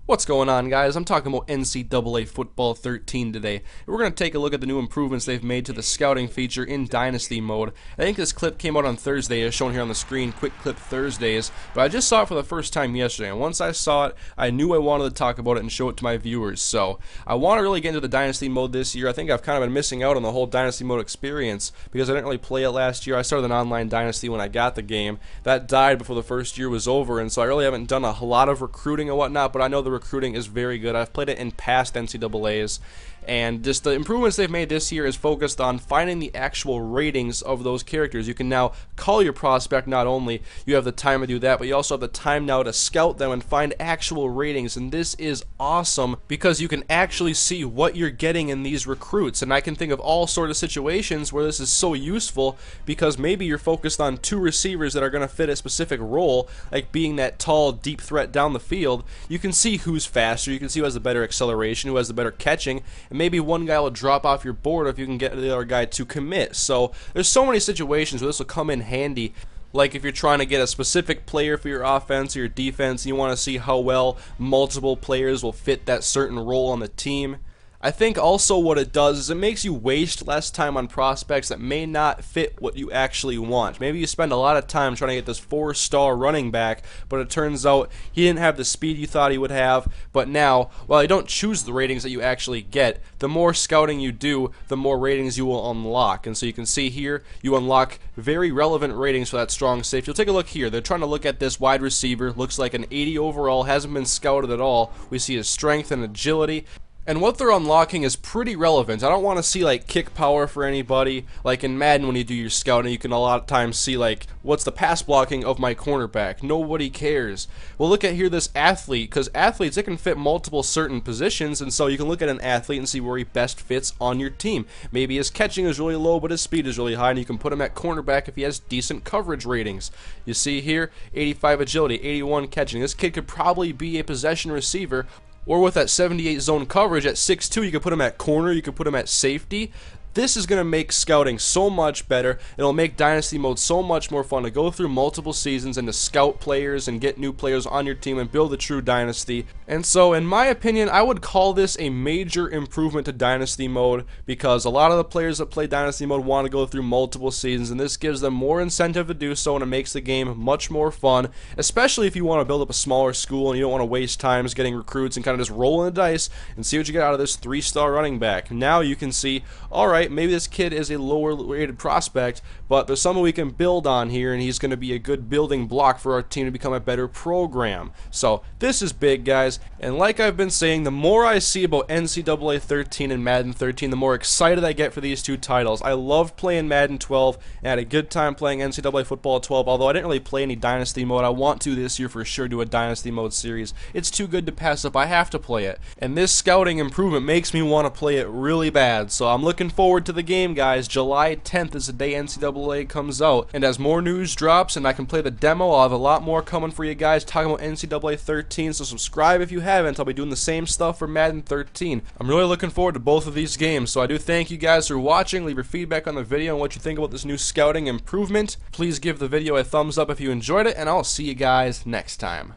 What's going on, guys? I'm talking about NCAA Football 13 today. And we're going to take a look at the new improvements they've made to the scouting feature in Dynasty mode. I think this clip came out on Thursday, as shown here on the screen, Quick Clip Thursdays, but I just saw it for the first time yesterday, and once I saw it, I knew I wanted to talk about it and show it to my viewers. So, I want to really get into the Dynasty mode this year. I think I've kind of been missing out on the whole Dynasty mode experience, because I didn't really play it last year. I started an online Dynasty when I got the game. That died before the first year was over, and so I really haven't done a lot of recruiting and whatnot, but I know the recruiting is very good. I've played it in past NCAAs, and just the improvements they've made this year is focused on finding the actual ratings of those characters. You can now call your prospect. Not only you have the time to do that, but you also have the time now to scout them and find actual ratings, and this is awesome because you can actually see what you're getting in these recruits. And I can think of all sorts of situations where this is so useful, because maybe you're focused on two receivers that are going to fit a specific role, like being that tall, deep threat down the field. You can see who's faster, you can see who has the better acceleration, who has the better catching, and maybe one guy will drop off your board if you can get the other guy to commit. So there's so many situations where this will come in handy. Like if you're trying to get a specific player for your offense or your defense, and you want to see how well multiple players will fit that certain role on the team. I think also what it does is it makes you waste less time on prospects that may not fit what you actually want. Maybe you spend a lot of time trying to get this 4-star running back, but it turns out he didn't have the speed you thought he would have. But now, while you don't choose the ratings that you actually get, the more scouting you do, the more ratings you will unlock. And so you can see here, you unlock very relevant ratings for that strong safety. You'll take a look here. They're trying to look at this wide receiver. Looks like an 80 overall, hasn't been scouted at all. We see his strength and agility. And what they're unlocking is pretty relevant. I don't want to see like kick power for anybody. Like in Madden, when you do your scouting, you can a lot of times see like, what's the pass blocking of my cornerback? Nobody cares. Well, look at here this athlete, because athletes, it can fit multiple certain positions, and so you can look at an athlete and see where he best fits on your team. Maybe his catching is really low, but his speed is really high, and you can put him at cornerback if he has decent coverage ratings. You see here, 85 agility, 81 catching. This kid could probably be a possession receiver. Or with that 78 zone coverage at 6'2", you could put him at corner, you could put him at safety. This is going to make scouting so much better. It'll make Dynasty mode so much more fun to go through multiple seasons and to scout players and get new players on your team and build a true Dynasty. And so, in my opinion, I would call this a major improvement to Dynasty mode, because a lot of the players that play Dynasty mode want to go through multiple seasons, and this gives them more incentive to do so, and it makes the game much more fun, especially if you want to build up a smaller school and you don't want to waste times getting recruits and kind of just rolling the dice and see what you get out of this 3-star running back. Now you can see, alright, maybe this kid is a lower rated prospect, but there's someone we can build on here, and he's going to be a good building block for our team to become a better program. So this is big, guys, and like I've been saying, the more I see about NCAA 13 and Madden 13, the more excited I get for these two titles. I love playing Madden 12 and had a good time playing NCAA Football 12, although I didn't really play any Dynasty mode. I want to this year for sure do a Dynasty mode series. It's too good to pass up. I have to play it, and this scouting improvement makes me want to play it really bad. So I'm looking forward to the game, guys. July 10th is the day NCAA comes out, and as more news drops and I can play the demo, I'll have a lot more coming for you guys talking about NCAA 13, so subscribe if you haven't. I'll be doing the same stuff for Madden 13. I'm really looking forward to both of these games, so I do thank you guys for watching. Leave your feedback on the video and what you think about this new scouting improvement. Please give the video a thumbs up if you enjoyed it, and I'll see you guys next time.